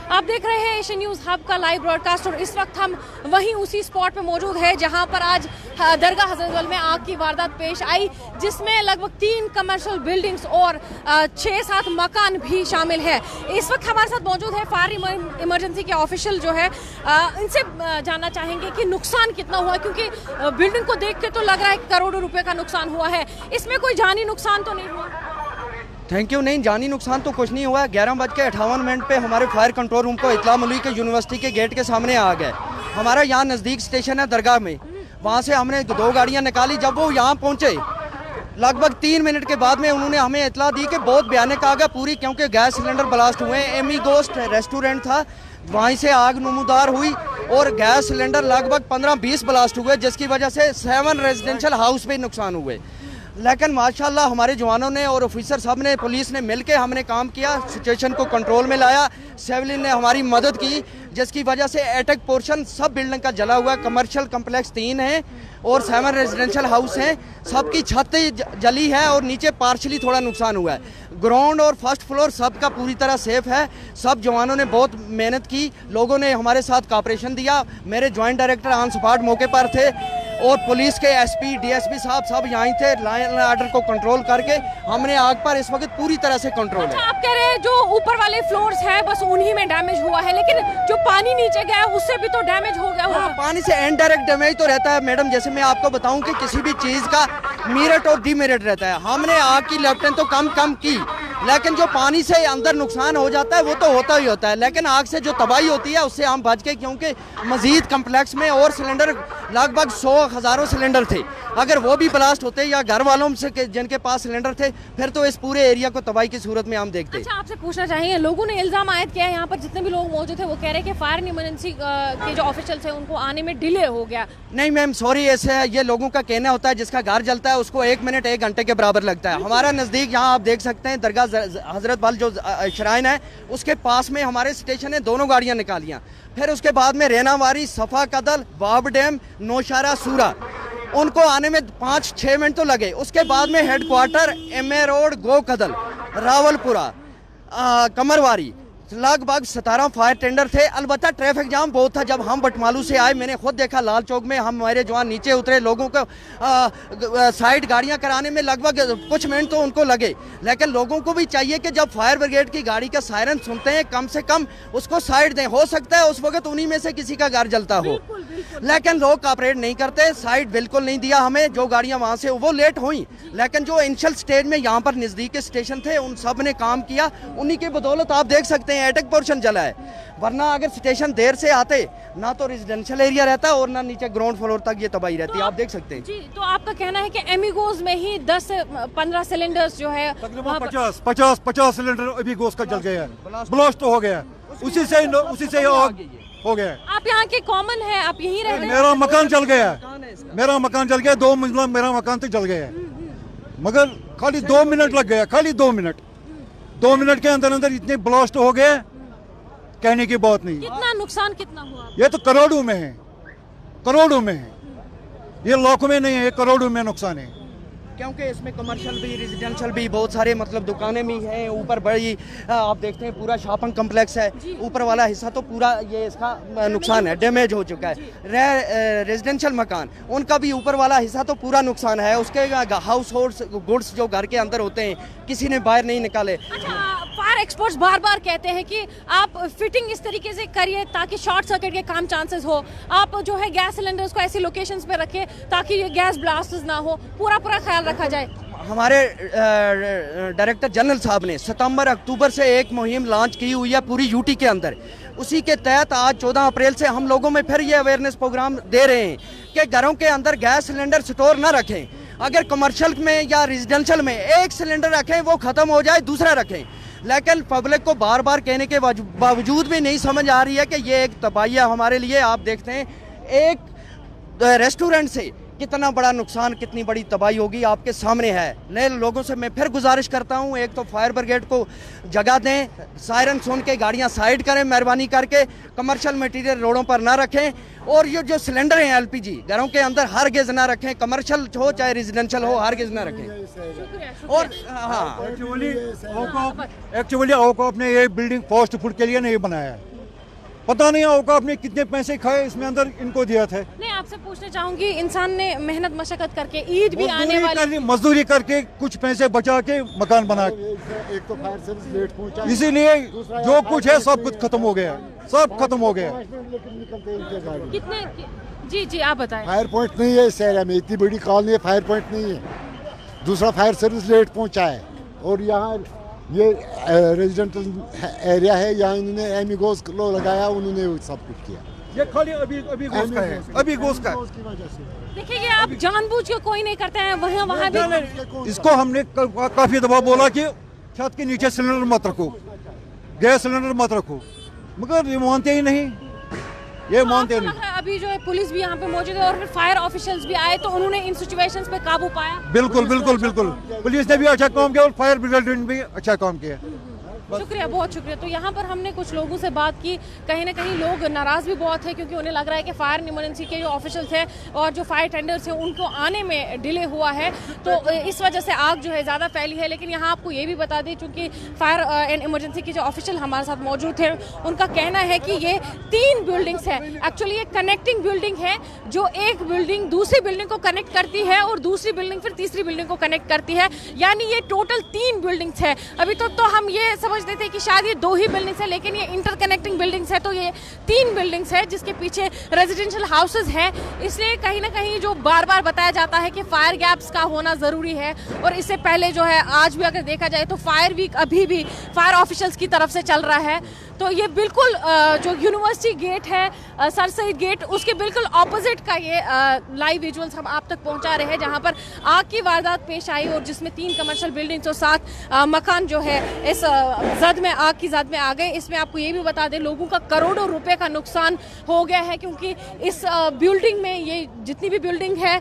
आप देख रहे हैं एशियन न्यूज़ हब का लाइव ब्रॉडकास्ट और इस वक्त हम वहीं उसी स्पॉट पे मौजूद है जहां पर आज दरगाह हजरतबल में आग की वारदात पेश आई, जिसमें लगभग 3 कमर्शियल बिल्डिंग्स और 6-7 मकान भी शामिल है। इस वक्त हमारे साथ मौजूद है फायर इमरजेंसी के ऑफिशियल जो है, इनसे जानना चाहेंगे कि नुकसान कितना हुआ, क्योंकि बिल्डिंग को देख के तो लग रहा है कि करोड़ों रुपए का नुकसान हुआ है। इसमें कोई जानी नुकसान तो नहीं हुआ? Thank you. नहीं, जानी नुकसान तो कुछ नहीं हुआ। 11:58 पे हमारे फायर कंट्रोल रूम को इत्तला मिली कि यूनिवर्सिटी के गेट के सामने आग है। हमारा यहाँ नज़दीक स्टेशन है दरगाह में, वहाँ से हमने 2 गाड़ियाँ निकाली। जब वो यहाँ पहुँचे लगभग 3 मिनट के बाद में उन्होंने हमें इत्तला दी कि बहुत भयानक आग है पूरी, क्योंकि गैस सिलेंडर ब्लास्ट हुए। एमी गोस्ट रेस्टोरेंट था, वहीं से आग नमूदार हुई और गैस सिलेंडर लगभग 15-20 ब्लास्ट हुए, जिसकी वजह से 7 रेजिडेंशियल हाउस पे नुकसान हुए। लेकिन माशाल्लाह हमारे जवानों ने और ऑफिसर साहब ने, पुलिस ने मिलके हमने काम किया, सिचुएशन को कंट्रोल में लाया। सिविलियन ने हमारी मदद की, जिसकी वजह से अटैक पोर्शन सब बिल्डिंग का जला हुआ है। कमर्शियल कम्प्लेक्स 3 हैं और 7 रेजिडेंशियल हाउस हैं, सबकी छतें जली है और नीचे पार्शली थोड़ा नुकसान हुआ है। ग्राउंड और फर्स्ट फ्लोर सबका पूरी तरह सेफ है। सब जवानों ने बहुत मेहनत की, लोगों ने हमारे साथ कॉपरेशन दिया। मेरे जॉइंट डायरेक्टर ऑन स्पॉट मौके पर थे और पुलिस के एसपी डीएसपी साहब सब यहीं थे। लॉ एंड ऑर्डर को कंट्रोल करके हमने आग पर इस वक्त पूरी तरह से कंट्रोल है। आप कह रहे हैं जो ऊपर वाले फ्लोर्स हैं बस उन्हीं में डैमेज हुआ है, लेकिन जो पानी नीचे गया है उससे भी तो डैमेज हो गया होगा? पानी से इनडायरेक्ट डैमेज तो रहता है मैडम। जैसे मैं आपको बताऊं कि किसी भी चीज़ का मेरिट और डीमेरिट रहता है। हमने आग की लेफ्टन तो कम की, लेकिन जो पानी से अंदर नुकसान हो जाता है वो तो होता ही होता है। लेकिन आग से जो तबाही होती है उससे हम बच के, क्योंकि मजीद कम्प्लेक्स में और सिलेंडर लगभग 100 हज़ारों सिलेंडर थे। अगर वो भी ब्लास्ट होते या घर वालों से जिनके पास सिलेंडर थे, फिर तो इस पूरे एरिया को तबाही की सूरत में हम देखते। अच्छा, आपसे पूछना चाहेंगे, लोगों ने इल्जाम आयद किया है, यहाँ पर जितने भी लोग मौजूद थे वो कह रहे हैं कि फायर इमरजेंसी के जो ऑफिशियल्स हैं उनको आने में डिले हो गया। नहीं मैम, सॉरी, ऐसे है, ये लोगों का कहना होता है। जिसका घर जलता है उसको 1 मिनट 1 घंटे के बराबर लगता है। हमारा नज़दीक यहाँ आप देख सकते हैं दरगाह हजरत बल जो श्राइन है उसके पास में हमारे स्टेशन है, दोनों गाड़ियाँ निकालियाँ। फिर उसके बाद में रेनावारी, सफ़ा कदल, बाब डैम, नौशारा, सूरा, उनको आने में 5-6 मिनट तो लगे। उसके बाद में हेडक्वार्टर, MA रोड, गो कदल, रावलपुरा, कमरवारी, लगभग 17 फायर टेंडर थे। अलबत्ता ट्रैफिक जाम बहुत था। जब हम बटमालू से आए मैंने खुद देखा, लाल चौक में हमारे जवान नीचे उतरे, लोगों को साइड गाड़ियां कराने में लगभग कुछ मिनट तो उनको लगे। लेकिन लोगों को भी चाहिए कि जब फायर ब्रिगेड की गाड़ी का सायरन सुनते हैं कम से कम उसको साइड दें। हो सकता है उस वक्त उन्हीं में से किसी का घर जलता हो, लेकिन लोग कॉपरेट नहीं करते। साइड बिल्कुल नहीं दिया हमें। जो गाड़ियां वहां से वो लेट हुई, लेकिन जो इनिशियल स्टेज में यहाँ पर नज़दीक के स्टेशन थे उन सब ने काम किया। उन्हीं की बदौलत आप देख सकते हैं अटैक पोर्शन जला है। वरना अगर स्टेशन देर से आते ना तो रेजिडेंशियल एरिया रहता और ना नीचे ग्राउंड फ्लोर तक ये तबाही रहती है। आप देख सकते हैं जी। तो आपका कहना है कि एमिगोज में ही 10 से 15 सिलेंडर्स जो है, तकरीबन 50 सिलेंडर एमिगोज का जल गया है, ब्लास्ट हो गया। उसी से आग हो गया। आप यहाँ के कॉमन है, आप यहीं रह रहे हैं? मेरा मकान जल गया, मेरा मकान जल गया, 2 मंजिला मेरा मकान तो जल गया है। मगर खाली 2 मिनट लग गया, खाली 2 मिनट। 2 मिनट के अंदर अंदर इतने ब्लास्ट हो गए, कहने की बात नहीं। कितना नुकसान कितना हुआ? ये तो करोड़ों में है, करोड़ों में है, ये लाखों में नहीं है, करोड़ों में नुकसान है। क्योंकि इसमें कमर्शियल भी, रेजिडेंशियल भी, बहुत सारे मतलब दुकानें भी हैं। ऊपर बड़ी आप देखते हैं पूरा शॉपिंग कम्प्लेक्स है। ऊपर वाला हिस्सा तो पूरा ये इसका नुकसान है, डैमेज हो चुका है। रेजिडेंशियल मकान उनका भी ऊपर वाला हिस्सा तो पूरा नुकसान है। उसके हाउस होल्ड गुड्स जो घर के अंदर होते हैं किसी ने बाहर नहीं निकाले। अच्छा, फायर एक्सपर्ट्स बार बार कहते हैं कि आप फिटिंग इस तरीके से करिए ताकि शॉर्ट सर्किट के कम चांसेस हो। आप जो है गैस सिलेंडर्स को ऐसी लोकेशंस पे रखें ताकि ये गैस ब्लास्ट ना हो, पूरा ख्याल रखा जाए। हमारे डायरेक्टर जनरल साहब ने सितंबर-अक्टूबर से एक मुहिम लॉन्च की हुई है पूरी यूटी के अंदर। उसी के तहत आज 14 अप्रैल से हम लोगों में फिर ये अवेयरनेस प्रोग्राम दे रहे हैं कि घरों के अंदर गैस सिलेंडर स्टोर ना रखें। अगर कमर्शियल में या रेजिडेंशियल में एक सिलेंडर रखें, वो ख़त्म हो जाए दूसरा रखें। लेकिन पब्लिक को बार बार कहने के बावजूद भी नहीं समझ आ रही है कि ये एक तबाही है हमारे लिए। आप देखते हैं एक रेस्टोरेंट से कितना बड़ा नुकसान, कितनी बड़ी तबाही होगी आपके सामने है। नए लोगों से मैं फिर गुजारिश करता हूं, एक तो फायर ब्रिगेड को जगह दें, सायरन सुन के गाड़ियां साइड करें मेहरबानी करके, कमर्शियल मटेरियल रोडों पर ना रखें, और ये जो सिलेंडर हैं LPG घरों के अंदर हरगिज़ ना रखें, कमर्शियल हो चाहे रेजिडेंशियल हो, हरगिज़ ना रखें। और हाँ, एक्चुअली औकॉफ ने ये बिल्डिंग फास्ट फूड के लिए नहीं बनाया है, पता नहीं औकाफ ने कितने पैसे खाए इसमें अंदर इनको दिया था। नहीं, आपसे पूछना चाहूंगी, इंसान ने मेहनत मशक्कत करके ईद भी आने वाली, मजदूरी करके कुछ पैसे बचा के मकान बना, एक तो फायर सर्विस लेट पहुंचा, इसीलिए जो कुछ है सब कुछ खत्म हो गया, सब खत्म हो गया। कितने? जी जी, आप बताएं। फायर पॉइंट नहीं है इस एरिया में, इतनी बड़ी कॉलोनी है, फायर पॉइंट नहीं है। दूसरा फायर सर्विस लेट पहुंचा है, और यहाँ ये रेजिडेंटल एरिया है, यहाँ इन्होंने एमिगोस लो लगाया, उन्होंने सब कुछ किया। ये खाली अभी गोश्त का है, अभी गोश्त का। देखिए, ये आप जानबूझ के कोई नहीं करते हैं, वहाँ भी इसको हमने काफी दफा बोला कि छत के नीचे सिलेंडर मत रखो, गैस सिलेंडर मत रखो, मगर ये मानते ही नहीं, ये मानते नहीं। अभी जो है पुलिस भी यहाँ पे मौजूद है और फिर फायर ऑफिशियल्स भी आए, तो उन्होंने इन सिचुएशंस पे काबू पाया। बिल्कुल बिल्कुल बिल्कुल, पुलिस ने भी अच्छा काम किया और फायर ब्रिगेड ने भी अच्छा काम किया। शुक्रिया, बहुत शुक्रिया। तो यहाँ पर हमने कुछ लोगों से बात की, कहीं ना कहीं लोग नाराज़ भी बहुत है, क्योंकि उन्हें लग रहा है कि फायर इमरजेंसी के जो ऑफिशियल्स हैं और जो फायर टेंडर्स हैं उनको आने में डिले हुआ है, तो इस वजह से आग जो है ज़्यादा फैली है। लेकिन यहाँ आपको ये भी बता दें, चूँकि फायर एंड इमरजेंसी के जो ऑफिशियल हमारे साथ मौजूद थे, उनका कहना है कि ये 3 बिल्डिंग्स है, एक्चुअली ये कनेक्टिंग बिल्डिंग है, जो एक बिल्डिंग दूसरी बिल्डिंग को कनेक्ट करती है और दूसरी बिल्डिंग फिर तीसरी बिल्डिंग को कनेक्ट करती है, यानी ये टोटल 3 बिल्डिंग्स है। अभी तक तो हम ये समझते थे कि शायद ये 2 ही बिल्डिंग्स है, लेकिन ये इंटरकनेक्टिंग बिल्डिंग्स है, तो ये 3 बिल्डिंग्स है, जिसके पीछे रेजिडेंशियल हाउसेज हैं। इसलिए कहीं ना कहीं जो बार बार बताया जाता है कि फायर गैप्स का होना ज़रूरी है, और इससे पहले जो है आज भी अगर देखा जाए तो फायर वीक अभी भी फायर ऑफिशियल्स की तरफ से चल रहा है। तो ये बिल्कुल जो यूनिवर्सिटी गेट है, सर सईद गेट, उसके बिल्कुल ऑपोजिट का ये लाइव विजुअल्स हम आप तक पहुंचा रहे हैं, जहां पर आग की वारदात पेश आई और जिसमें 3 कमर्शियल बिल्डिंग्स और 7 मकान जो है इस जद में, आग की जद में आ गए। इसमें आपको ये भी बता दें, लोगों का करोड़ों रुपए का नुकसान हो गया है, क्योंकि इस बिल्डिंग में, ये जितनी भी बिल्डिंग है,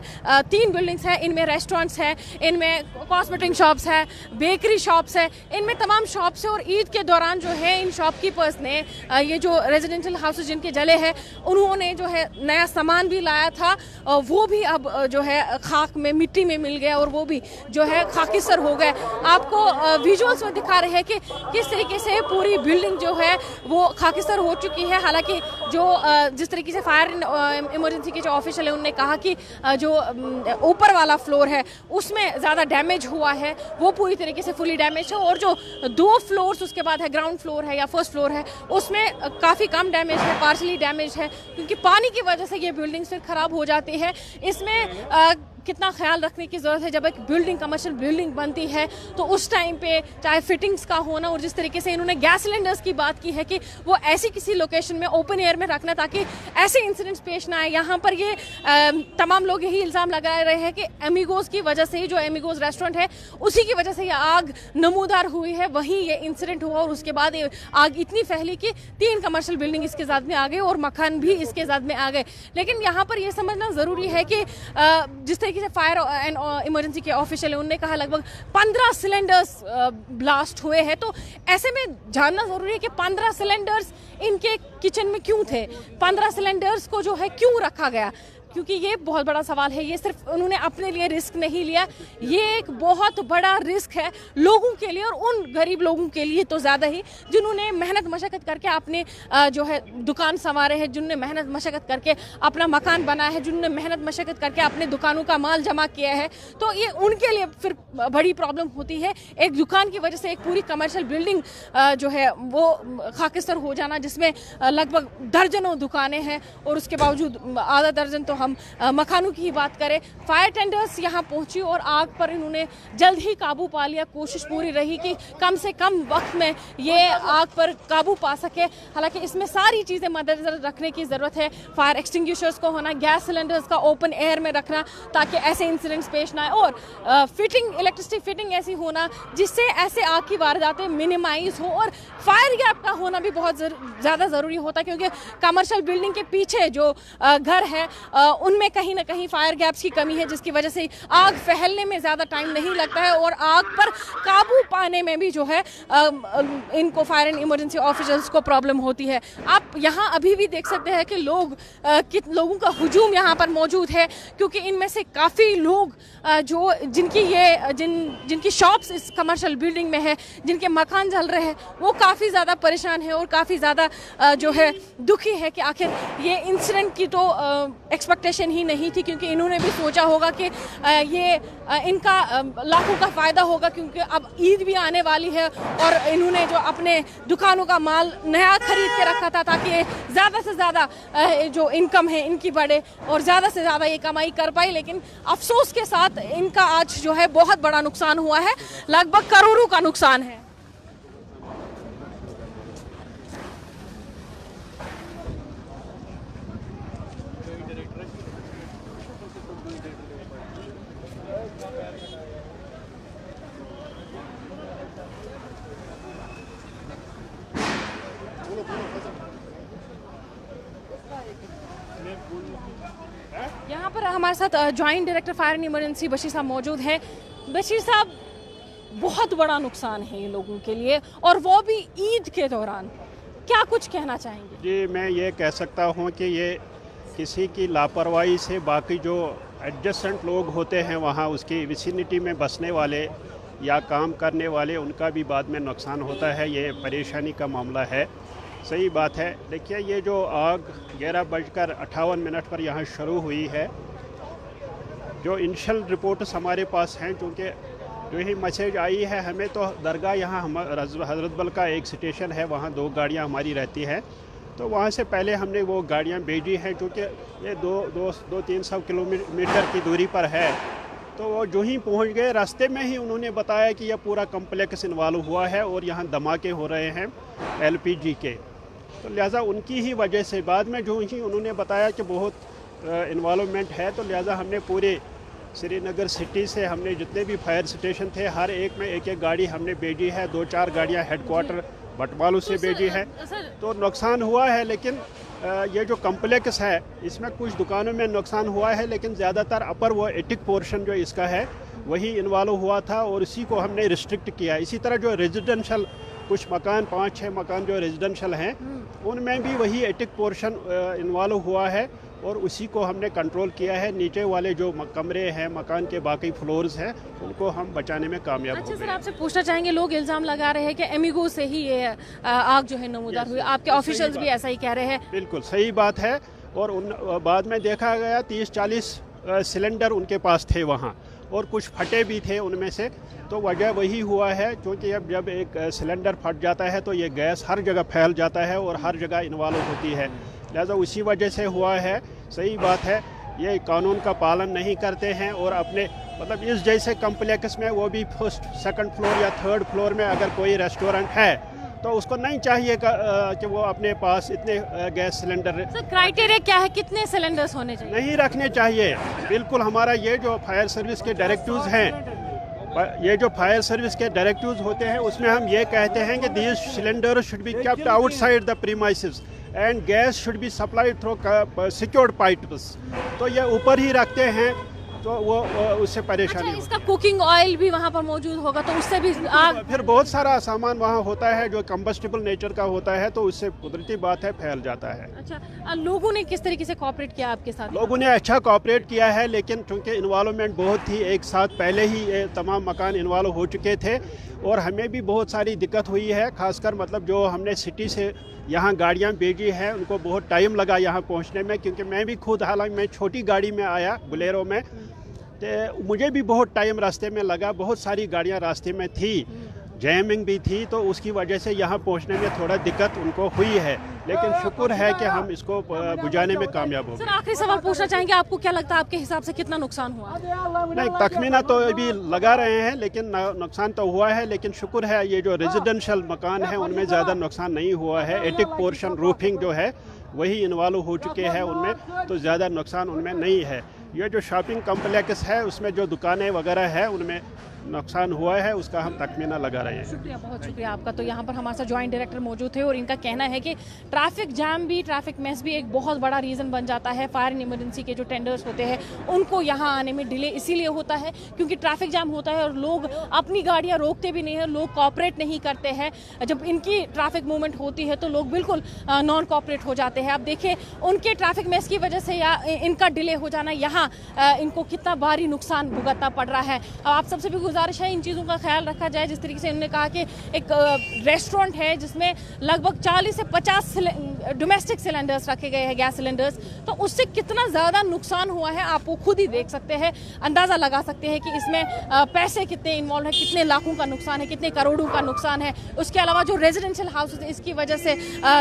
3 बिल्डिंग्स हैं, इनमें रेस्टोरेंट्स हैं, इनमें कॉस्मेटिक शॉप्स है, बेकरी शॉप्स है, इनमें तमाम शॉप्स है। और ईद के दौरान जो है इन शॉपकीपर्स ने ये जो रेजिडेंशियल हाउसेज जिनके जले हैं, उन्होंने जो है नया सामान भी लाया था, वो भी अब जो है खाक में, मिट्टी में मिल गया, और वो भी जो है खाकिसर हो गए। आपको विजुअल्स में दिखा रहे हैं कि किस तरीके से पूरी बिल्डिंग जो है वो खाकिसर हो चुकी है। हालांकि जो जिस तरीके से फायर इमरजेंसी के जो ऑफिशियल है, उन्होंने कहा कि जो ऊपर वाला फ्लोर है उसमें ज़्यादा डैमेज हुआ है, वो पूरी तरीके से फुली डैमेज है, और जो 2 फ्लोर्स उसके बाद है, ग्राउंड फ्लोर है या फर्स्ट फ्लोर है, उसमें काफ़ी कम डैमेज है, पार्शली डैमेज है, क्योंकि पानी की वजह से ये बिल्डिंग्स फिर ख़राब हो जाती है। इसमें कितना ख्याल रखने की ज़रूरत है, जब एक बिल्डिंग कमर्शियल बिल्डिंग बनती है तो उस टाइम पे चाहे फिटिंग्स का होना, और जिस तरीके से इन्होंने गैस सिलेंडर्स की बात की है कि वो ऐसी किसी लोकेशन में ओपन एयर में रखना ताकि ऐसे इंसिडेंट्स पेश ना आए। यहाँ पर ये तमाम लोग यही इल्ज़ाम लगा रहे हैं कि एमिगोस की वजह से ही, जो एमिगोस रेस्टोरेंट है उसी की वजह से ये आग नमूदार हुई है, वहीं ये इंसिडेंट हुआ, और उसके बाद ये आग इतनी फैली कि 3 कमर्शियल बिल्डिंग इसके साथ में आ गए और मकान भी इसके साथ में आ गए। लेकिन यहाँ पर ये समझना ज़रूरी है कि जिस तरीके से फायर एंड इमरजेंसी के ऑफिशियल है, उन्होंने कहा लगभग 15 सिलेंडर्स ब्लास्ट हुए हैं, तो ऐसे में जानना ज़रूरी है कि 15 सिलेंडर्स इनके किचन में क्यों थे, 15 सिलेंडर्स को जो है क्यों रखा गया, क्योंकि ये बहुत बड़ा सवाल है। ये सिर्फ उन्होंने अपने लिए रिस्क नहीं लिया, ये एक बहुत बड़ा रिस्क है लोगों के लिए, और उन गरीब लोगों के लिए तो ज़्यादा ही, जिन्होंने मेहनत मशक्क़त करके अपने जो है दुकान संवारे हैं, जिन्होंने मेहनत मशक्क़त करके अपना मकान बनाया है, जिन्होंने मेहनत मशक्क़त करके अपने दुकानों का माल जमा किया है, तो ये उनके लिए फिर बड़ी प्रॉब्लम होती है। एक दुकान की वजह से एक पूरी कमर्शियल बिल्डिंग जो है वो खाकिसर हो जाना, जिसमें लगभग दर्जनों दुकानें हैं, और उसके बावजूद आधा दर्जन तो हम मकानों की ही बात करें। फायर टेंडर्स यहाँ पहुंची और आग पर इन्होंने जल्द ही काबू पा लिया। कोशिश पूरी रही कि कम से कम वक्त में ये आग पर काबू पा सके। हालांकि इसमें सारी चीज़ें मद्देनजर रखने की ज़रूरत है, फायर एक्सटिंग्विशर्स को होना, गैस सिलेंडर्स का ओपन एयर में रखना ताकि ऐसे इंसिडेंट्स पेश ना आए, और फिटिंग, इलेक्ट्रिसिटी फिटिंग ऐसी होना जिससे ऐसे आग की वारदातें मिनिमाइज हो, और फायर गैप का होना भी बहुत ज़्यादा ज़रूरी होता है, क्योंकि कमर्शियल बिल्डिंग के पीछे जो घर है उनमें कहीं ना कहीं फायर गैप्स की कमी है, जिसकी वजह से आग फैलने में ज़्यादा टाइम नहीं लगता है और आग पर काबू पाने में भी जो है इनको फायर एंड इमरजेंसी ऑफिसर्स को प्रॉब्लम होती है। आप यहाँ अभी भी देख सकते हैं कि लोगों का हुजूम यहाँ पर मौजूद है, क्योंकि इनमें से काफ़ी लोग जिनकी शॉप्स इस कमर्शियल बिल्डिंग में है, जिनके मकान जल रहे हैं, वो काफ़ी ज़्यादा परेशान है और काफ़ी ज़्यादा जो है दुखी है कि आखिर ये इंसिडेंट की तो एक्सपेक्टेशन ही नहीं थी, क्योंकि इन्होंने भी सोचा होगा कि ये इनका लाखों का फ़ायदा होगा, क्योंकि अब ईद भी आने वाली है और इन्होंने जो अपने दुकानों का माल नया खरीद के रखा था ताकि ज़्यादा से ज़्यादा जो इनकम है इनकी बढ़े और ज़्यादा से ज़्यादा ये कमाई कर पाए। लेकिन अफसोस के साथ इनका आज जो है बहुत बड़ा नुकसान हुआ है, लगभग करोड़ों का नुकसान है। यहाँ पर हमारे साथ joint director fire and emergency Bashir साहब मौजूद हैं। बशीर साहब, बहुत बड़ा नुकसान है ये लोगों के लिए और वो भी ईद के दौरान, क्या कुछ कहना चाहेंगे? जी, मैं ये कह सकता हूँ कि ये किसी की लापरवाही से बाकी जो एडजेसेंट लोग होते हैं वहाँ उसकी विसिनिटी में बसने वाले या काम करने वाले, उनका भी बाद में नुकसान होता है। ये परेशानी का मामला है, सही बात है। देखिए, ये जो आग 11:58 पर यहाँ शुरू हुई है, जो इनिशियल रिपोर्ट्स हमारे पास हैं, क्योंकि जो ही मैसेज आई है हमें, तो दरगाह यहाँ हज़रत बल का एक स्टेशन है, वहाँ 2 गाड़ियाँ हमारी रहती हैं, तो वहाँ से पहले हमने वो गाड़ियाँ भेजी हैं, क्योंकि ये 200-300 किलोमीटर की दूरी पर है। तो वो जो ही पहुँच गए, रास्ते में ही उन्होंने बताया कि यह पूरा कम्प्लेक्स इन्वॉल्व हुआ है और यहाँ धमाके हो रहे हैं LPG के। तो लिहाजा उनकी ही वजह से बाद में जो ही उन्होंने बताया कि बहुत इन्वॉल्वमेंट है, तो लिहाजा हमने पूरे श्रीनगर सिटी से हमने जितने भी फायर स्टेशन थे, हर एक में एक गाड़ी हमने भेजी है। 2-4 गाड़ियाँ हेडक्वार्टर बटवालू से भेजी है। तो नुकसान हुआ है, लेकिन ये जो कम्प्लेक्स है इसमें कुछ दुकानों में नुकसान हुआ है, लेकिन ज़्यादातर अपर वो एटिक पोर्शन जो इसका है वही इन्वॉल्व हुआ था और इसी को हमने रिस्ट्रिक्ट किया। इसी तरह जो रेजिडेंशियल कुछ मकान, 5-6 मकान जो रेजिडेंशियल हैं, उनमें भी वही एटिक पोर्शन इन्वॉल्व हुआ है और उसी को हमने कंट्रोल किया है। नीचे वाले जो कमरे हैं, मकान के बाकी फ्लोर्स हैं, उनको हम बचाने में कामयाब हो गए। अच्छा सर, आपसे पूछना चाहेंगे, लोग इल्ज़ाम लगा रहे हैं कि एमिगो से ही ये आग जो है नमूदार हुई, आपके ऑफिशियल्स भी ऐसा ही कह रहे हैं? बिल्कुल सही बात है। और बाद में देखा गया 30-40 सिलेंडर उनके पास थे वहाँ, और कुछ फटे भी थे उनमें से। तो वजह वही हुआ है, क्योंकि अब जब एक सिलेंडर फट जाता है तो ये गैस हर जगह फैल जाता है और हर जगह इन्वॉल्व होती है, लिहाजा उसी वजह से हुआ है। सही बात है, ये कानून का पालन नहीं करते हैं और अपने मतलब इस जैसे कम्प्लेक्स में, वो भी 1st, 2nd फ्लोर या 3rd फ्लोर में अगर कोई रेस्टोरेंट है तो उसको नहीं चाहिए कि वो अपने पास इतने गैस सिलेंडर। सर, क्राइटेरिया क्या है, कितने सिलेंडर्स होने चाहिए? नहीं रखने चाहिए। बिल्कुल, हमारा ये जो फायर सर्विस के डायरेक्टिव्स हैं, ये जो फायर सर्विस के डायरेक्टिव्स होते हैं, उसमें हम ये कहते हैं कि these cylinder should be kept outside the premises and gas should be supplied through secured pipes. तो ये ऊपर ही रखते हैं, तो वो उससे परेशानी। अच्छा, इसका कुकिंग ऑयल भी वहाँ पर मौजूद होगा, तो उससे भी आग, फिर बहुत सारा सामान वहाँ होता है जो कंबस्टिबल नेचर का होता है, तो उससे कुदरती बात है फैल जाता है। अच्छा, लोगों ने किस तरीके से कोऑपरेट किया आपके साथ? लोगों ने अच्छा कोऑपरेट किया है, लेकिन चूँकि इन्वॉल्वमेंट बहुत थी, एक साथ पहले ही ये तमाम मकान इन्वॉल्व हो चुके थे और हमें भी बहुत सारी दिक्कत हुई है। खासकर मतलब जो हमने सिटी से यहाँ गाड़ियाँ भेजी हैं, उनको बहुत टाइम लगा यहाँ पहुँचने में, क्योंकि मैं भी खुद, हालांकि मैं छोटी गाड़ी में आया, बोलेरो में, तो मुझे भी बहुत टाइम रास्ते में लगा। बहुत सारी गाड़ियाँ रास्ते में थी, जैमिंग भी थी, तो उसकी वजह से यहाँ पहुँचने में थोड़ा दिक्कत उनको हुई है, लेकिन शुक्र है कि हम इसको बुझाने में कामयाब हो गए। सर, आखिरी सवाल पूछना चाहेंगे, आपको क्या लगता है, आपके हिसाब से कितना नुकसान हुआ? नहीं, तखमीना तो अभी लगा रहे हैं, लेकिन नुकसान तो हुआ है, लेकिन शुक्र है ये जो रेजिडेंशियल मकान है उनमें ज़्यादा नुकसान नहीं हुआ है। एटिक पोर्शन रूफिंग जो है वही इन्वॉल्व हो चुके हैं उनमें, तो ज़्यादा नुकसान उनमें नहीं है। ये जो शॉपिंग कम्प्लेक्स है उसमें जो दुकानें वगैरह है उनमें नुकसान हुआ है उसका हम तखमीना लगा रहे हैं। शुक्रिया, बहुत शुक्रिया आपका। तो यहाँ पर हमारे साथ जॉइंट डायरेक्टर मौजूद थे और इनका कहना है कि ट्रैफिक जैम भी, ट्रैफिक मेस भी एक बहुत बड़ा रीज़न बन जाता है। फायर एंड इमरजेंसी के जो टेंडर्स होते हैं उनको यहाँ आने में डिले इसीलिए होता है क्योंकि ट्रैफिक जैम होता है और लोग अपनी गाड़ियाँ रोकते भी नहीं हैं, लोग कॉपरेट नहीं करते हैं। जब इनकी ट्रैफिक मूवमेंट होती है तो लोग बिल्कुल नॉन कॉपरेट हो जाते हैं। अब देखिए उनके ट्रैफिक मेस की वजह से या इनका डिले हो जाना यहाँ इनको कितना भारी नुकसान भुगतना पड़ रहा है। अब आप सबसे भी गुजारिश है इन चीज़ों का ख्याल रखा जाए। जिस तरीके से इन्होंने कहा कि एक रेस्टोरेंट है जिसमें लगभग 40 से 50 डोमेस्टिक सिलेंडर्स रखे गए हैं, गैस सिलेंडर्स, तो उससे कितना ज़्यादा नुकसान हुआ है आप वो खुद ही देख सकते हैं, अंदाज़ा लगा सकते हैं कि इसमें पैसे कितने इन्वॉल्व हैं, कितने लाखों का नुकसान है, कितने करोड़ों का नुकसान है। उसके अलावा जो रेजिडेंशियल हाउसेज इसकी वजह से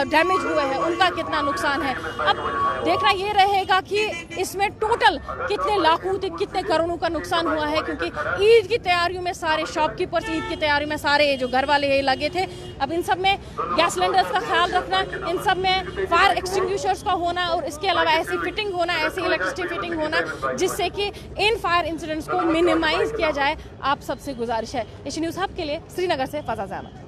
डैमेज हुए हैं उनका कितना नुकसान है। अब देखना ये रहेगा कि इसमें टोटल कितने लाखों कितने करोड़ों का नुकसान हुआ है क्योंकि ईद की तैयारियों में सारे शॉपकीपर्स, ईद की तैयारी में सारे जो घर वाले लगे थे। अब इन सब में गैस सिलेंडर्स का ख्याल रखना, इन सब में फायर एक्सटिंग्विशर्स का होना और इसके अलावा ऐसी फिटिंग होना, ऐसी इलेक्ट्रिसिटी फिटिंग होना जिससे कि इन फायर इंसिडेंट्स को मिनिमाइज किया जाए, आप सबसे गुजारिश है। एशियन न्यूज़ हब के लिए श्रीनगर से फजा ज़ामा।